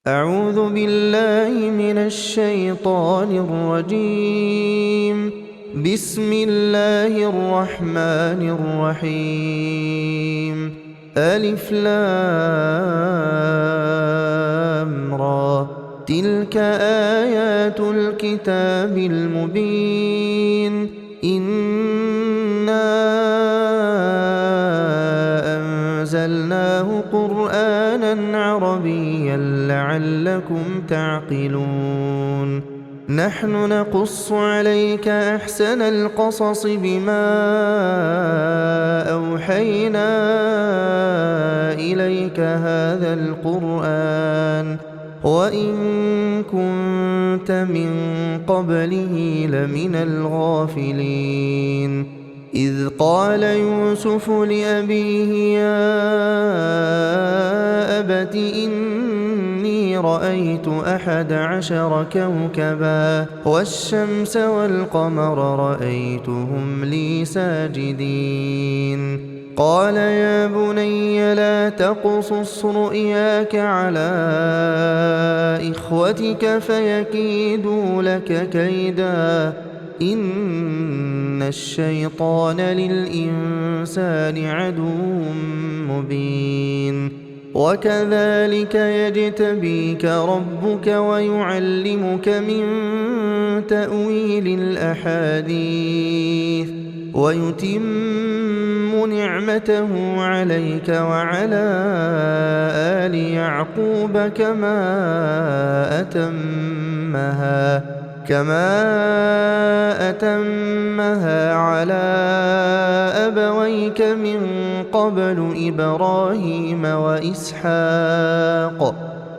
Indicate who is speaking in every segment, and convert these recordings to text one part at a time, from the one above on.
Speaker 1: أعوذ بالله من الشيطان الرجيم. بسم الله الرحمن الرحيم. ألف لام را، تلك آيات الكتاب المبين. إنا أنزلناه قرآنا عربيا لعلكم تعقلون. نحن نقص عليك أحسن القصص بما أوحينا إليك هذا القرآن وإن كنت من قبله لمن الغافلين. إذ قال يوسف لأبيه يا أبت إني رأيت 11 كوكبا والشمس والقمر رأيتهم لي ساجدين. قال يا بني لا تقصص رؤياك على إخوتك فيكيدوا لك كيدا إن الشيطان للإنسان عدو مبين. وكذلك يجتبيك ربك ويعلمك من تأويل الأحاديث ويتم نعمته عليك وعلى آل يعقوب كما أتمها على أبويك من قبل إبراهيم وإسحاق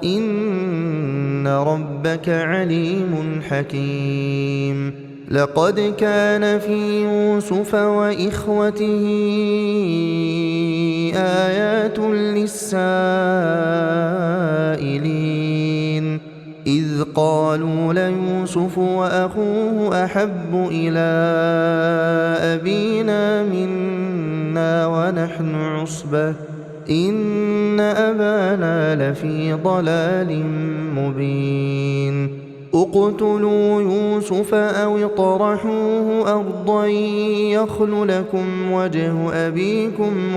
Speaker 1: إن ربك عليم حكيم. لقد كان في يوسف وإخوته آيات للسائلين إذ قالوا ليوسف وأخوه أحب إلى أبينا منا ونحن عصبة إن أبانا لفي ضلال مبين. اقتلوا يوسف أو اطرحوه أرضا يخل لكم وجه أبيكم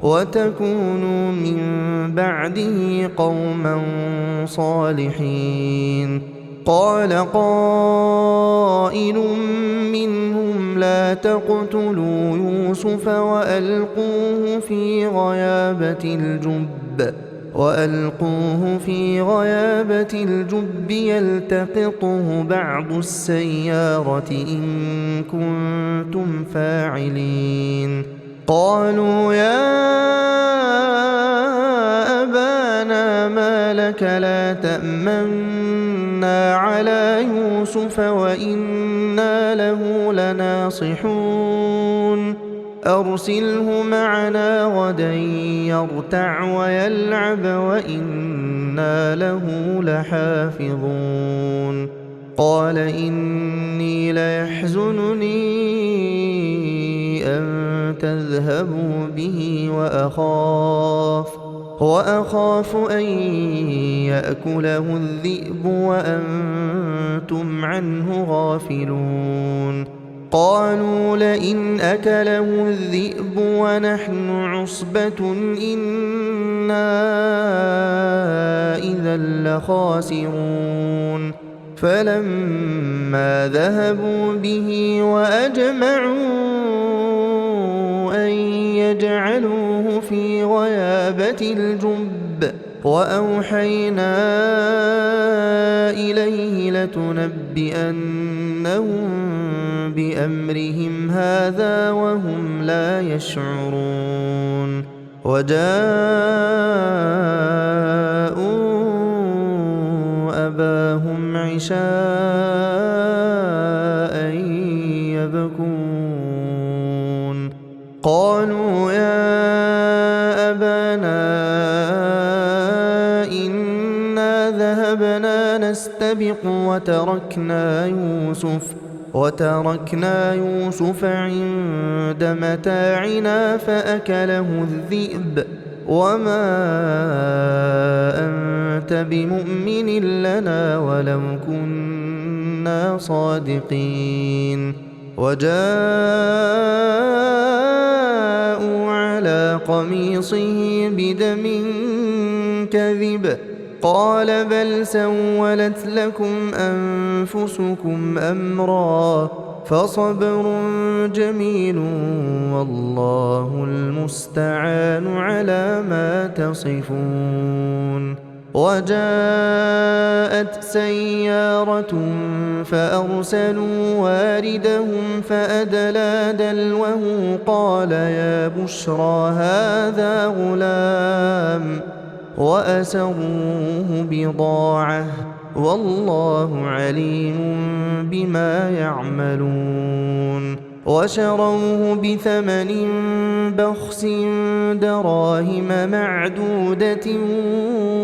Speaker 1: وتكونوا من بعده قوما صالحين. قال قائل منهم لا تقتلوا يوسف وألقوه في غيابة الجب يلتقطه بعض السيارة إن كنتم فاعلين. قالوا يا أبانا ما لك لا تأمنا على يوسف وإنا له لناصحون. أرسله معنا غدا يرتع ويلعب وإنا له لحافظون. قال إني ليحزنني أن تذهبوا به وأخاف أن يأكله الذئب وأنتم عنه غافلون. قالوا لئن أكله الذئب ونحن عصبة إنا إذا لخاسرون. فلما ذهبوا به وأجمعوا أن يجعلوه في غيابة الجب وأوحينا إليه لتنبئنهم بأمرهم هذا وهم لا يشعرون. وجاءوا أباهم عشاء يبكون. قالوا يا أبانا إنا ذهبنا نستبق وتركنا يوسف عند متاعنا فأكله الذئب وما أنت بمؤمن لنا ولو كنا صادقين وجاءوا على قميصه بدم كذب قال بل سولت لكم أنفسكم أمرا فصبر جميل والله المستعان على ما تصفون وجاءت سيارة فأرسلوا واردهم فأدلى دلوه قال يا بشرى هذا غلام وأسروه بضاعة والله عليم بما يعملون وشروه بثمن بخس دراهم معدودة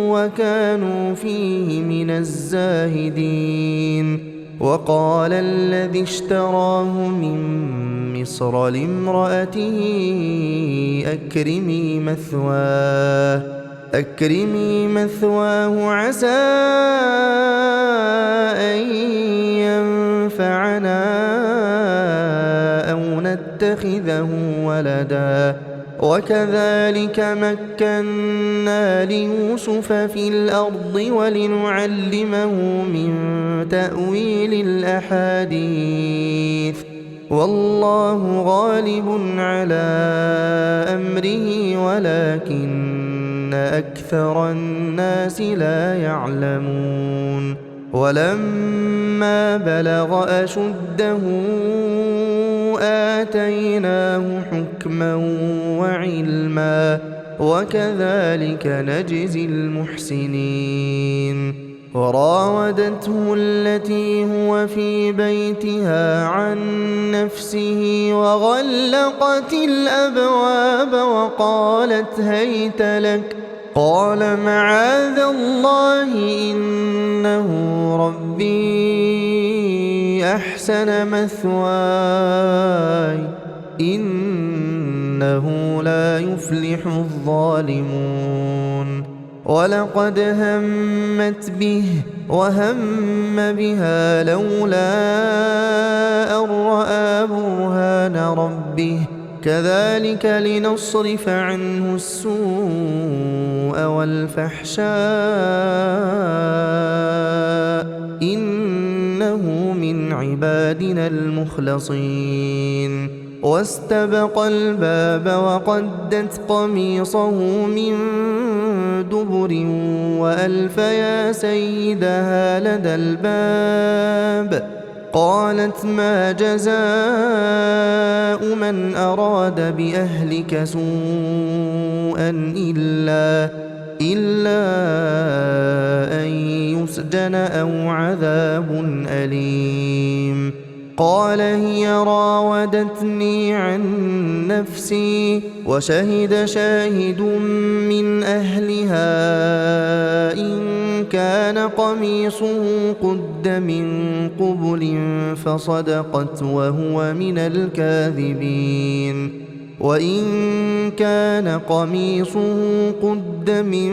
Speaker 1: وكانوا فيه من الزاهدين وقال الذي اشتراه من مصر لامرأته أكرمي مثواه عسى أن ينفعنا أو نتخذه ولدا وكذلك مكنا ليوسف في الأرض ولنعلمه من تأويل الأحاديث والله غالب على أمره ولكن أكثر الناس لا يعلمون ولما بلغ أشده آتيناه حكما وعلما وكذلك نجزي المحسنين وراودته التي هو في بيتها عن نفسه وغلقت الأبواب وقالت هيت لك قال معاذ الله إنه ربي أحسن مثواي إنه لا يفلح الظالمون ولقد همت به وهم بها لولا أن رأى برهان ربه كذلك لنصرف عنه السوء والفحشاء إنه من عبادنا المخلصين واستبق الباب وقدت قميصه من دبر وألف يا سيدها لدى الباب قالت ما جزاء من أراد بأهلك سوءا إلا أن يسجن أو عذاب أليم قال هي راودتني عن نفسي وشهد شاهد من أهلها إن كان قميصه قد من قبل فصدقت وهو من الكاذبين وإن كان قميصه قد من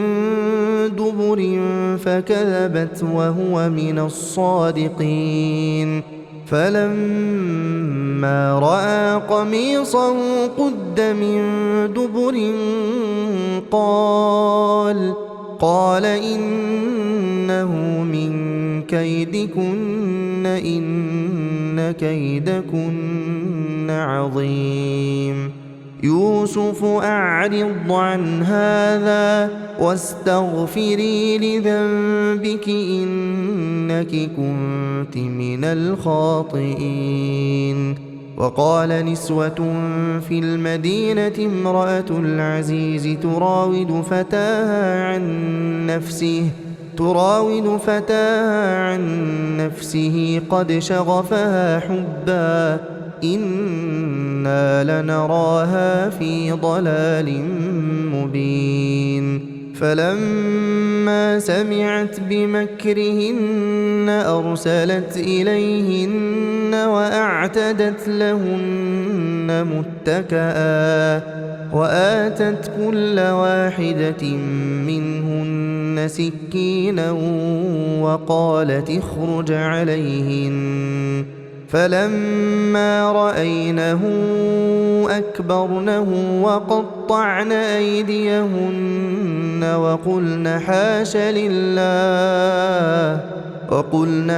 Speaker 1: دبر فكذبت وهو من الصادقين فلما رأى قميصه قد من دبر قال إنه من كيدكن إن كيدكن عظيم يوسف أعرض عن هذا واستغفري لذنبك إنك كنت من الخاطئين وقال نسوة في المدينة امرأة العزيز تراود فتاها عن نفسه قد شغفها حبا إنا لنراها في ضلال مبين فلما سمعت بمكرهن أرسلت إليهن وأعتدت لهن متكئا وآتت كل واحدة منهن سكينا وقالت اخرج عليهن فلما رأينه أكبرنه وقطعن أيديهن وقلن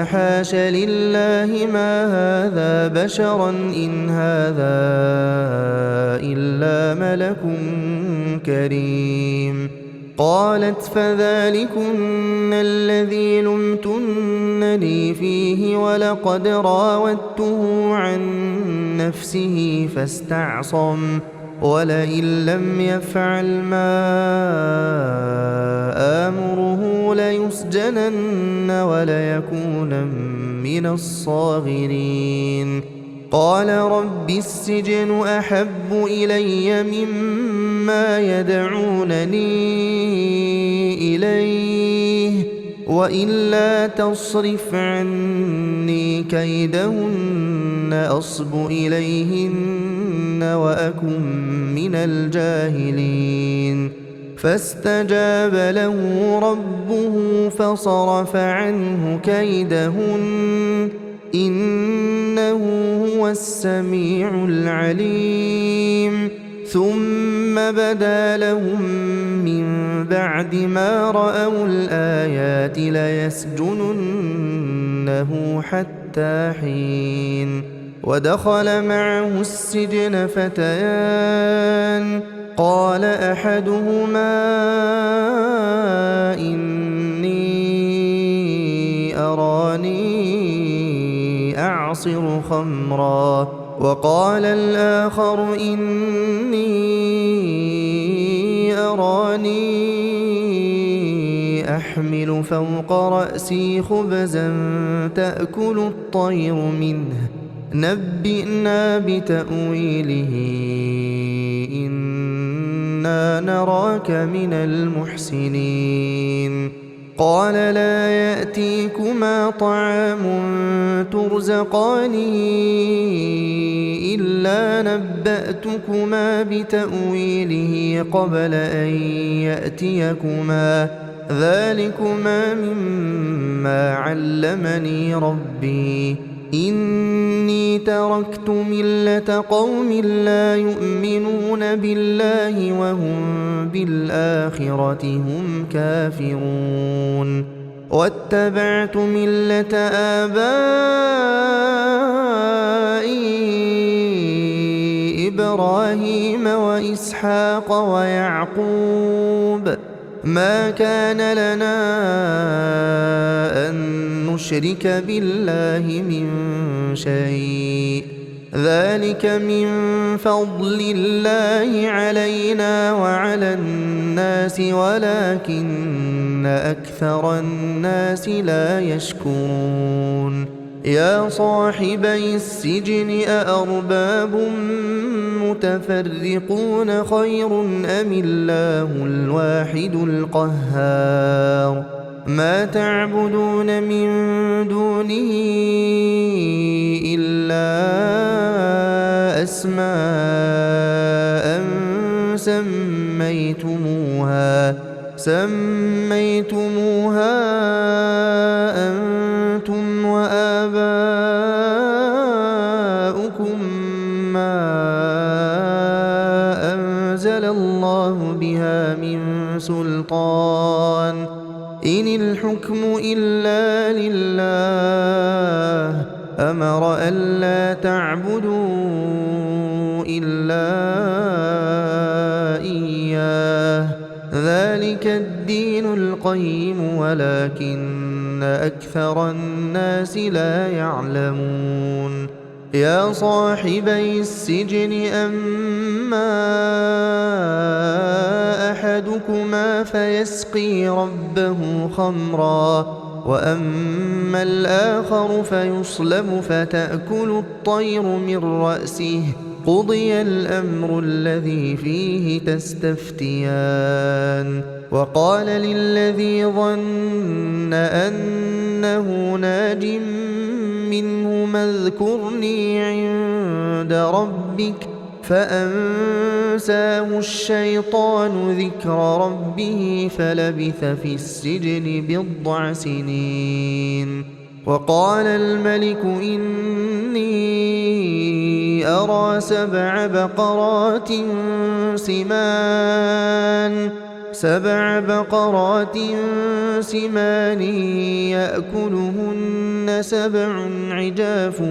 Speaker 1: حاش لله ما هذا بشرا إن هذا إلا ملك كريم. قالت فذلكن الذي لمتنني فيه ولقد راودته عن نفسه فاستعصم ولئن لم يفعل ما آمره ليسجنن وليكون من الصاغرين. قال رب السجن أحب إلي مما يدعونني إليه وإلا تصرف عني كيدهن أصب إليهن وأكن من الجاهلين. فاستجاب له ربه فصرف عنه كيدهن إنه هو السميع العليم. ثم بدا لهم من بعد ما رأوا الآيات ليسجننه حتى حين. ودخل معه السجن فتيان قال أحدهما إني أراني أعصر خمرا وقال الآخر إني أراني أحمل فوق رأسي خبزا تأكل الطير منه نبئنا بتأويله إنا نراك من المحسنين. قال لا يأتيكما طعام ترزقانه إلا نبأتكما بتأويله قبل أن يأتيكما ذلكما مما علمني ربي إني تركت ملة قوم لا يؤمنون بالله وهم بالآخرة هم كافرون واتبعت ملة آبائي إبراهيم وإسحاق ويعقوب ما كان لنا أن نشرك بالله من شيء ذلك من فضل الله علينا وعلى الناس ولكن أكثر الناس لا يشكرون. يا صاحبي السجن أأرباب متفرقون خير أم الله الواحد القهار ما تعبدون من دونه إلا أسماء سميتموها أنتم وآباؤكم ما أنزل الله بها من سلطان إن الحكم إلا لله أمر ألا تعبدوا إلا إياه ذلك الدين القيم ولكن أكثر الناس لا يعلمون. يا صاحبي السجن أما أحدكما فيسقي ربه خمرا وأما الآخر فيصلب فتأكل الطير من رأسه قضي الأمر الذي فيه تستفتيان. وقال للذي ظن أنه ناج منهما اذكرني عند ربك فأنساه الشيطان ذكر ربه فلبث في السجن 10 سنين. وقال الملك إني أرى 7 بقرات سمان يأكلهن 7 عجاف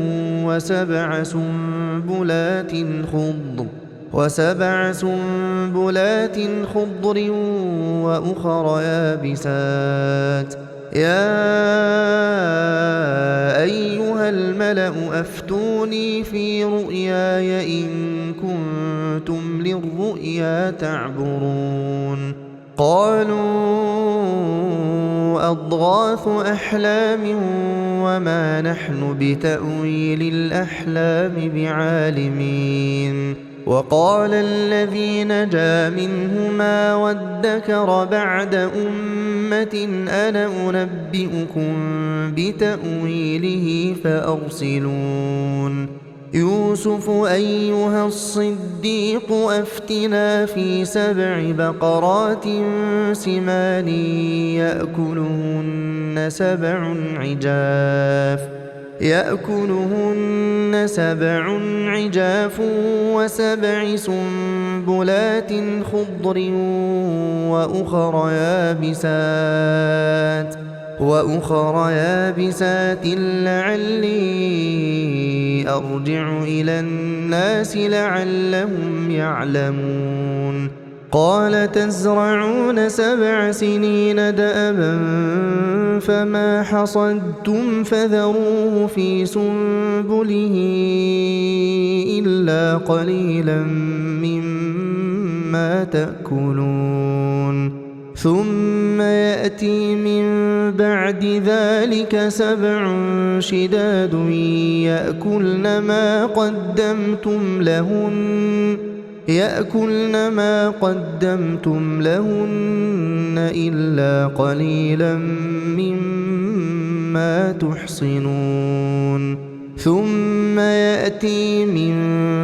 Speaker 1: وسبع سنبلات خضر وأخر يابسات. يا أيها الملأ أفتوني في رؤياي إن كنتم للرؤيا تعبرون. قالوا أضغاث أحلام وما نحن بتأويل الأحلام بعالمين. وقال الذي نجا منهما وادكر بعد أمة أنا أنبئكم بتأويله فأرسلون. يوسف أيها الصديق أفتنا في 7 بقرات سمان يأكلهن 7 عجاف و7 سنبلات خضر وأخر يابسات لعلي أرجع إلى الناس لعلهم يعلمون. قال تزرعون 7 سنين دأبا فما حصدتم فذروه في سنبله إلا قليلا مما تأكلون. ثم يأتي من بعد ذلك 7 شداد يأكلن ما قدمتم لهن إلا قليلا مما تحصنون. ثم يأتي من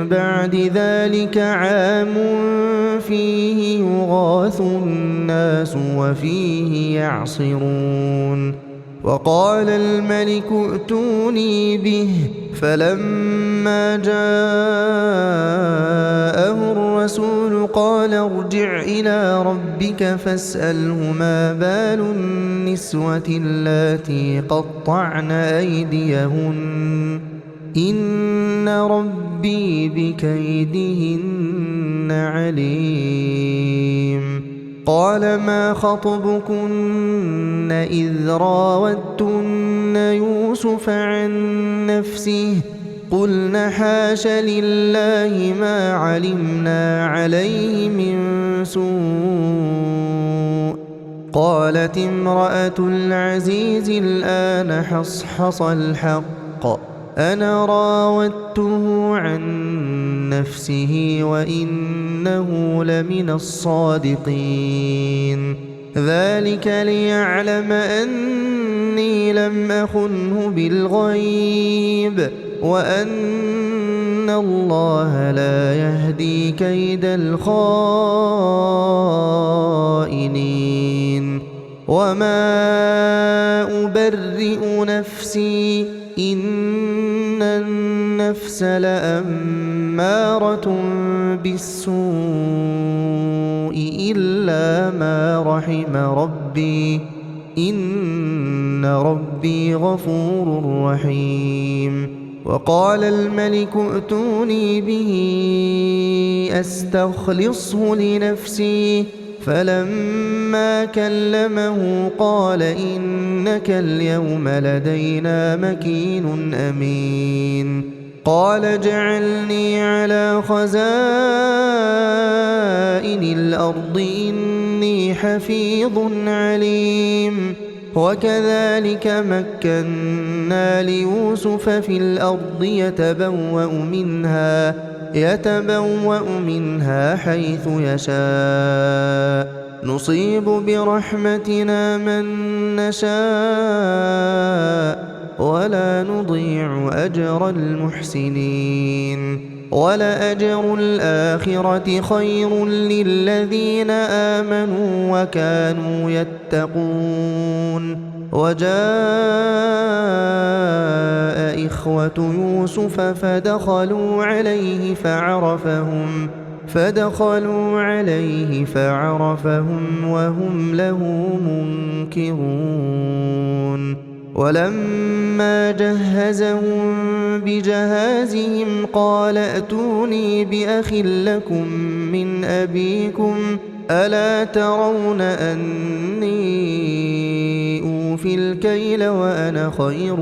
Speaker 1: بعد ذلك عام فيه يغاث الناس وفيه يعصرون. وقال الملك ائتوني به فلما جاءه الرسول قال ارجع إلى ربك فاسأله ما بال النسوة اللاتي قطعن أيديهن إن ربي بكيدهن عليم. قال ما خطبكن إذ راوتن يوسف عن نفسه قلن حاش لله ما علمنا عليه من سوء. قالت امرأة العزيز الآن حصحص الحق أنا راودته عن نفسه وإنه لمن الصادقين. ذلك ليعلم أني لم أخنه بالغيب وأن الله لا يهدي كيد الخائنين. وما أبرئ نفسي إن النفس لأمارة بالسوء إلا ما رحم ربي إن ربي غفور رحيم. وقال الملك ائتوني به أستخلصه لنفسي فلما كلمه قال إنك اليوم لدينا مكين أمين. قال اجعلني على خزائن الأرض إني حفيظ عليم. وكذلك مكنا ليوسف في الأرض يتبوأ منها حيث يشاء نصيب برحمتنا من نشاء ولا نضيع أجر المحسنين. ولأجر الآخرة خير للذين آمنوا وكانوا يتقون. وجاء إخوة يوسف فدخلوا عليه فعرفهم وهم له منكرون. ولما جهزهم بجهازهم قال ائتوني بأخ لكم من أبيكم ألا ترون أني أوفي الكيل وأنا خير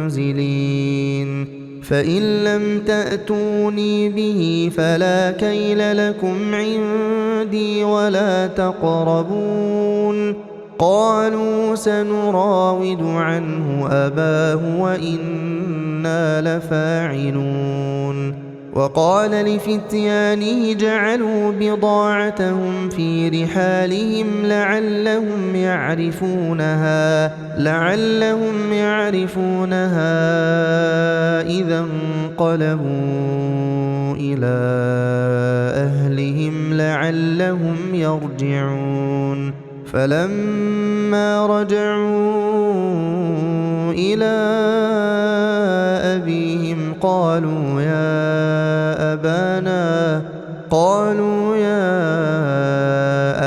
Speaker 1: المنزلين فإن لم تأتوني به فلا كيل لكم عندي ولا تقربون. قالوا سنراود عنه أباه وإنا لفاعلون. وقال لفتيانه جعلوا بضاعتهم في رحالهم لعلهم يعرفونها إذا انقلبوا إلى أهلهم لعلهم يرجعون. فلما رجعوا إلى أبيهم قالوا يا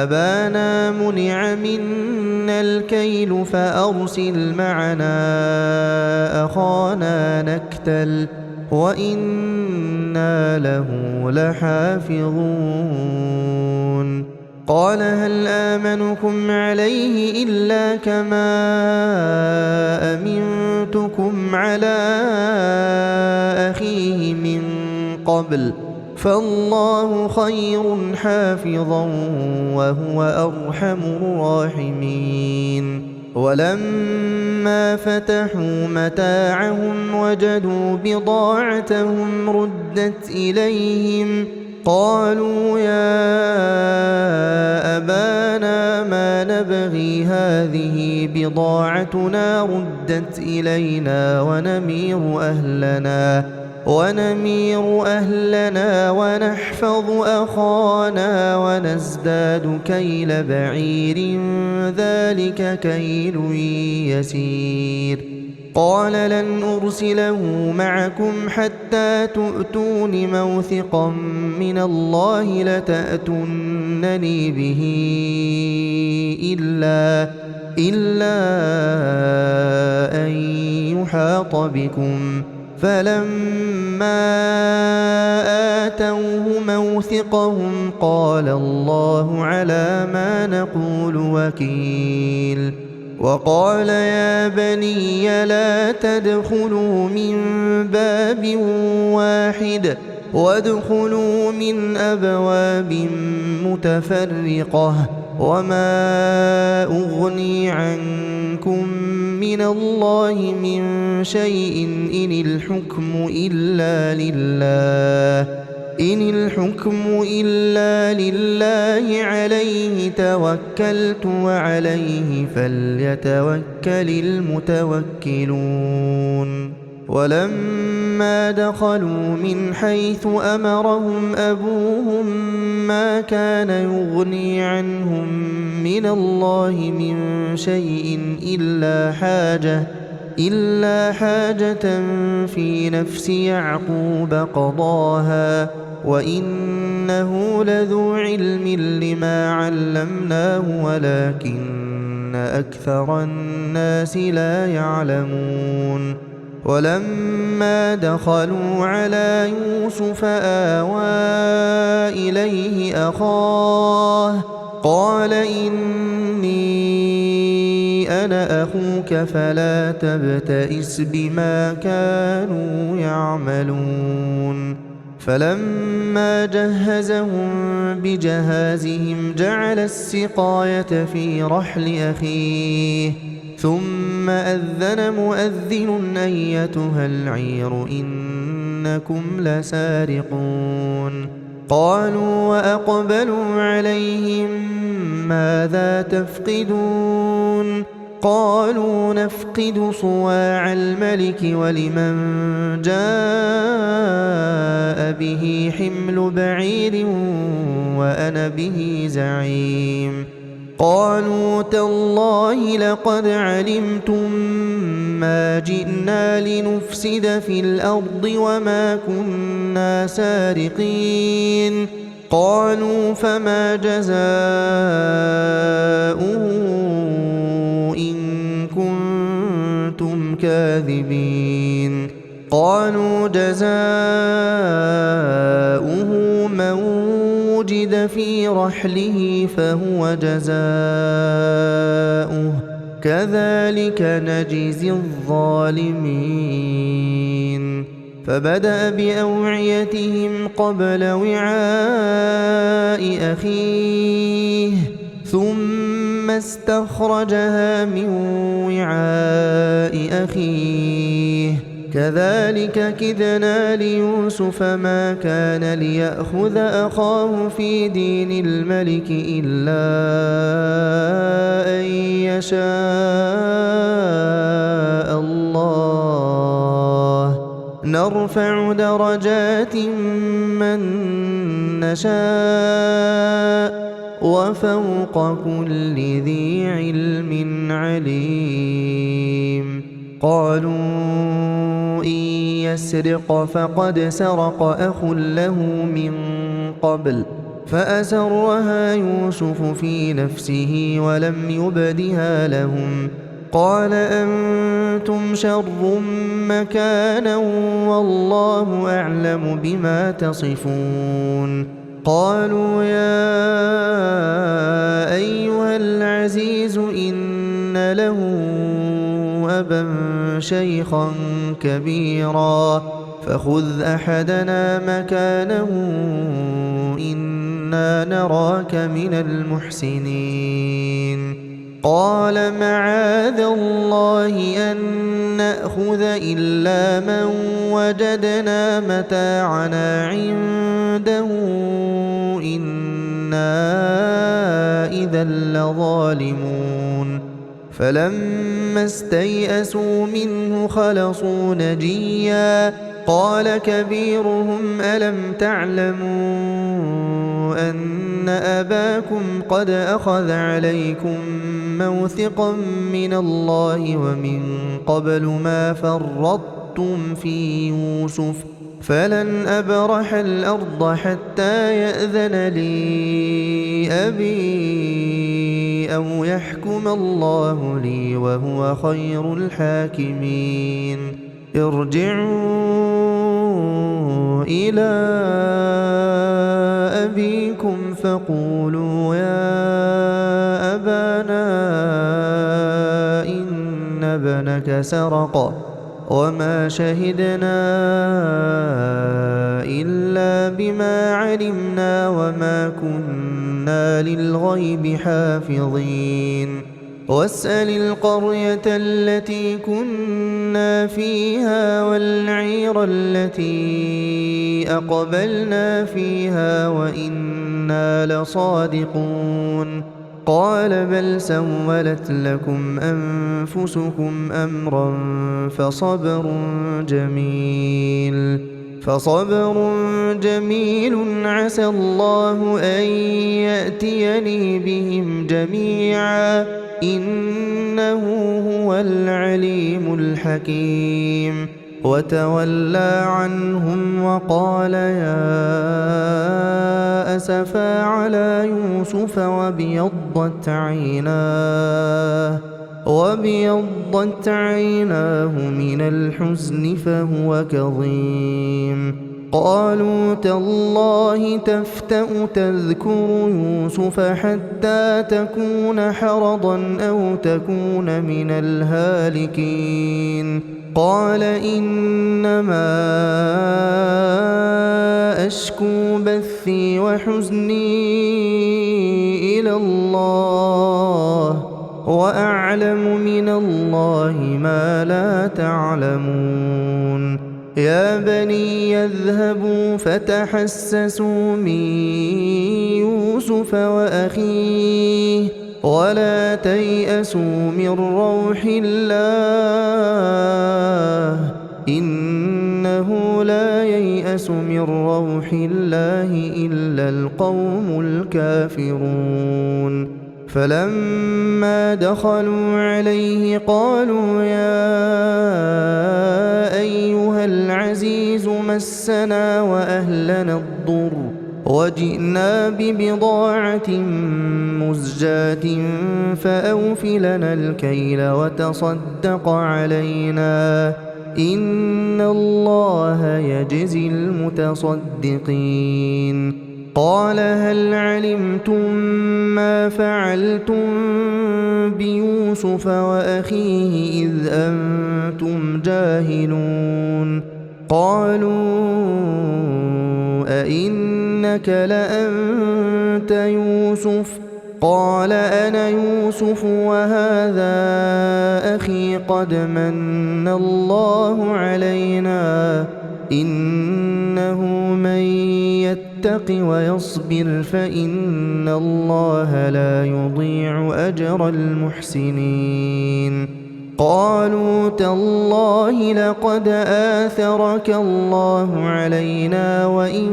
Speaker 1: أبانا منع منا الكيل فأرسل معنا أخانا نكتل وإنا له لحافظون. قال هل آمنكم عليه إلا كما أمنتكم على أخيه من قبل فالله خير حافظا وهو أرحم الراحمين. ولما فتحوا متاعهم وجدوا بضاعتهم ردت إليهم قالوا يا أبانا ما نبغي هذه بضاعتنا ردت إلينا ونمير أهلنا ونحفظ أخانا ونزداد كيل بعير ذلك كيل يسير. قال لن أرسله معكم حتى تؤتون موثقا من الله لتأتونني به إلا أن يحاط بكم. فلما آتوه موثقهم قال الله على ما نقول وكيل. وقال يا بني لا تدخلوا من باب واحد وادخلوا من أبواب متفرقة وما أغني عنكم من الله من شيء إن الحكم إلا لله عليه توكلت وعليه فليتوكل المتوكلون. ولما دخلوا من حيث أمرهم أبوهم ما كان يغني عنهم من الله من شيء إلا حاجة في نفس يعقوب قضاها وإنه لذو علم لما علمناه ولكن أكثر الناس لا يعلمون. ولما دخلوا على يوسف آوى إليه أخاه قال إني أنا أخوك فلا تبتئس بما كانوا يعملون. فلما جهزهم بجهازهم جعل السقاية في رحل أخيه ثم أذن مؤذن أيتها العير إنكم لسارقون. قالوا وأقبلوا عليهم ماذا تفقدون قالوا نفقد صواع الملك ولمن جاء به حمل بعير وأنا به زعيم. قالوا تالله لقد علمتم ما جئنا لنفسد في الأرض وما كنا سارقين. قالوا فما جزاؤه إن كنتم كاذبين. قالوا جزاؤه من وجد في رحله فهو جزاؤه كذلك نجزي الظالمين. فبدأ بأوعيتهم قبل وعاء أخيه ثم استخرجها من وعاء أخيه كذلك كدنا ليوسف ما كان ليأخذ أخاه في دين الملك إلا أن يشاء الله نرفع درجات من نشاء وفوق كل ذي علم عليم. قالوا إن يسرق فقد سرق أخ له من قبل فأسرها يوسف في نفسه ولم يبدها لهم. قال أنتم شر مكانا والله أعلم بما تصفون. قالوا يا أيها العزيز إن له أبا شيخا كبيرا فخذ أحدنا مكانه إنا نراك من المحسنين. قال معاذ الله أن نأخذ إلا من وجدنا متاعنا عنده إنا إذا لظالمون. فلما استيئسوا منه خلصوا نجيا. قال كبيرهم ألم تعلموا أن أباكم قد أخذ عليكم موثقا من الله ومن قبل ما فرطتم في يوسف فلن أبرح الأرض حتى يأذن لي أبي أو يحكم الله لي وهو خير الحاكمين. ارجعوا إلى أبيكم فقولوا يا أبانا إن ابنك سرق وما شهدنا إلا بما علمنا وما كنا للغيب حافظين. واسأل القرية التي كنا فيها والعير التي أقبلنا فيها وإنا لصادقون. قال بل سولت لكم أنفسكم أمرا فصبر جميل عسى الله أن يأتيني بهم جميعا إنه هو العليم الحكيم. وتولى عنهم وقال يا أسفا على يوسف وابيضت عيناه من الحزن فهو كظيم. قالوا تالله تفتأ تذكر يوسف حتى تكون حرضا أو تكون من الهالكين. قال إنما أشكو بثي وحزني إلى الله وأعلم من الله ما لا تعلمون. يا بني يذهبوا فتحسسوا من يوسف وأخيه ولا تيأسوا من روح الله إنه لا ييأس من روح الله إلا القوم الكافرون فلما دخلوا عليه قالوا يا أيها العزيز مسنا وأهلنا الضر وجئنا ببضاعة مزجاة فأوف لنا الكيل وتصدق علينا إن الله يجزي المتصدقين قال هل علمتم ما فعلتم بيوسف وأخيه إذ أنتم جاهلون قالوا أئنك لأنت يوسف قال أنا يوسف وهذا أخي قد من الله علينا إنه من يتق ويصبر فإن الله لا يضيع أجر المحسنين قالوا تالله لقد آثرك الله علينا وإن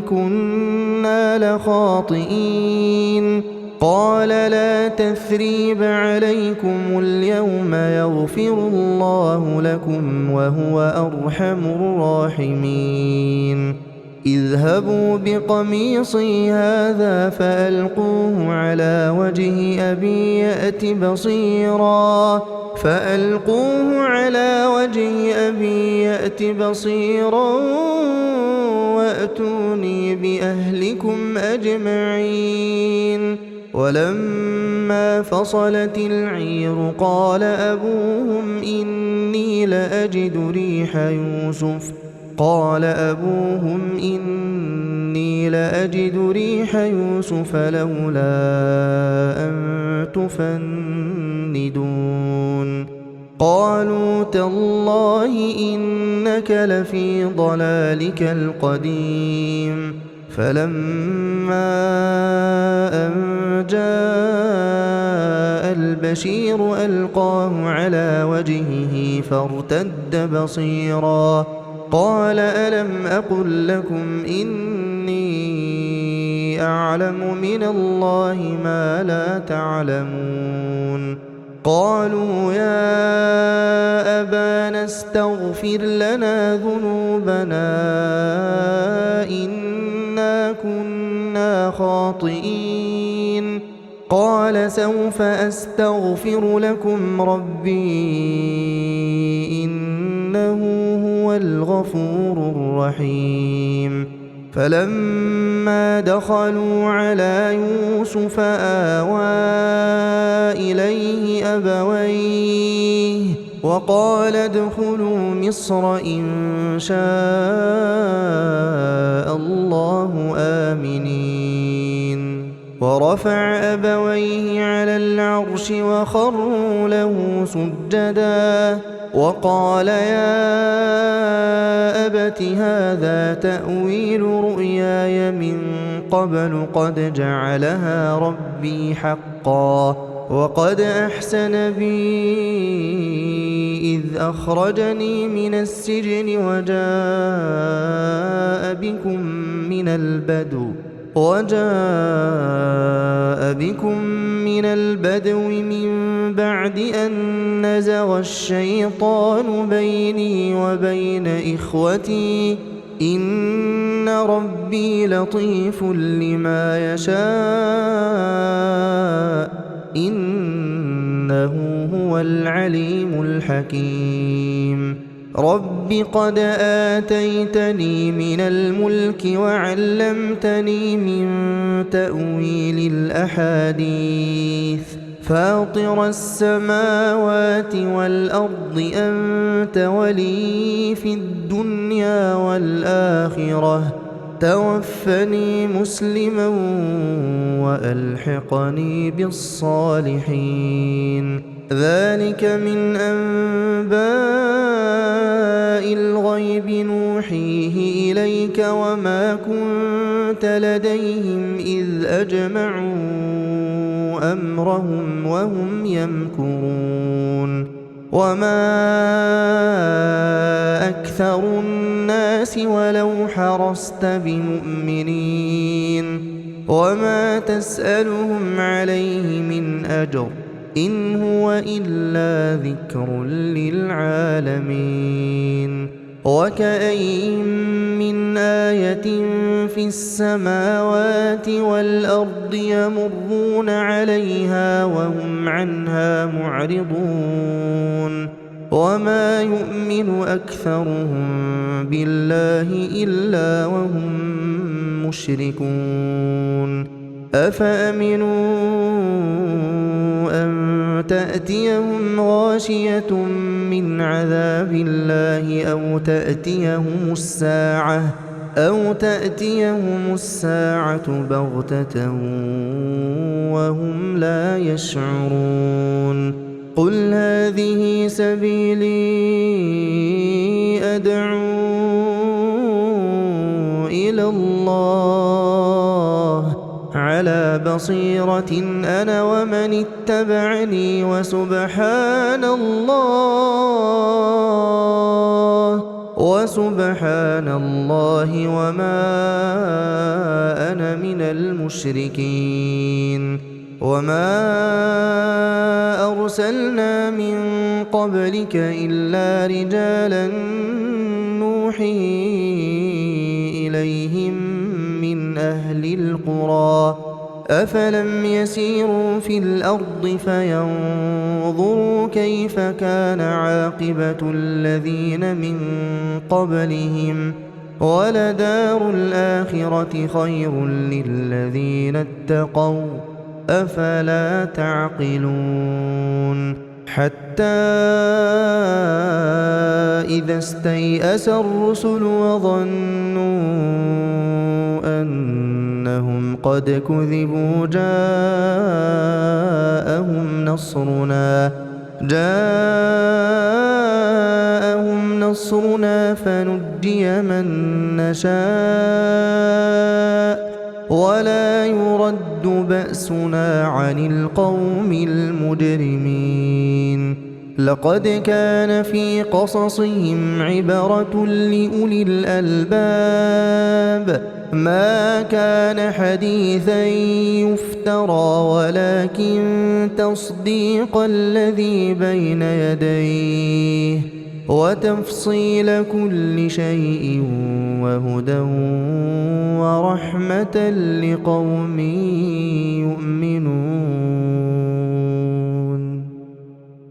Speaker 1: كنا لخاطئين قال لا تثريب عليكم اليوم يغفر الله لكم وهو أرحم الراحمين اذهبوا بقميصي هذا فألقوه على وجه أبي يأت بصيرا وأتوني بأهلكم أجمعين ولما فصلت العير قال أبوهم إني لأجد ريح يوسف لولا أن تفندون قالوا تالله إنك لفي ضلالك القديم فلما أن جاء البشير ألقاه على وجهه فارتد بصيرا قال ألم أقل لكم إني أعلم من الله ما لا تعلمون قالوا يا أبانا استغفر لنا ذنوبنا إنا كنا خاطئين قال سوف أستغفر لكم ربي إنه هو الغفور الرحيم فلما دخلوا على يوسف آوى إليه أبويه وقال ادخلوا مصر إن شاء الله آمنين ورفع أبويه على العرش وخروا له سجدا وقال يا أبت هذا تأويل رؤياي من قبل قد جعلها ربي حقا وقد أحسن بي إذ أخرجني من السجن وجاء بكم من البدو من بعد أن نزغ الشيطان بيني وبين إخوتي إن ربي لطيف لما يشاء إنه هو العليم الحكيم رب قد آتيتني من الملك وعلمتني من تأويل الأحاديث فاطر السماوات والأرض أنت ولي في الدنيا والآخرة توفني مسلما وألحقني بالصالحين ذلك من أنباء الغيب نوحيه إليك وما كنت لديهم إذ أجمعوا أمرهم وهم يمكرون وما أكثر الناس ولو حرصت بمؤمنين وما تسألهم عليه من أجر إن هو إلا ذكر للعالمين وكأين من آية في السماوات والأرض يمرون عليها وهم عنها معرضون وما يؤمن أكثرهم بالله إلا وهم مشركون أفأمنوا أن تأتيهم غاشية من عذاب الله أو تأتيهم الساعة بغتة وهم لا يشعرون قل هذه سبيلي أدعو إلى الله على بصيرة أنا ومن اتبعني وسبحان الله وما أنا من المشركين وما أرسلنا من قبلك إلا رجالا نوحي إليهم من أهل القرى أفلم يسيروا في الأرض فينظروا كيف كان عاقبة الذين من قبلهم ولدار الآخرة خير للذين اتقوا أفلا تعقلون حتى إذا استيأس الرسل وظنوا أنهم قد كذبوا جاءهم نصرنا فنجي من نشاء ولا يرد بأسنا عن القوم المجرمين لقد كان في قصصهم عبرة لأولي الألباب ما كان حديثا يفترى ولكن تصديق الذي بين يديه وتفصيل كل شيء وهدى ورحمة لقوم يؤمنون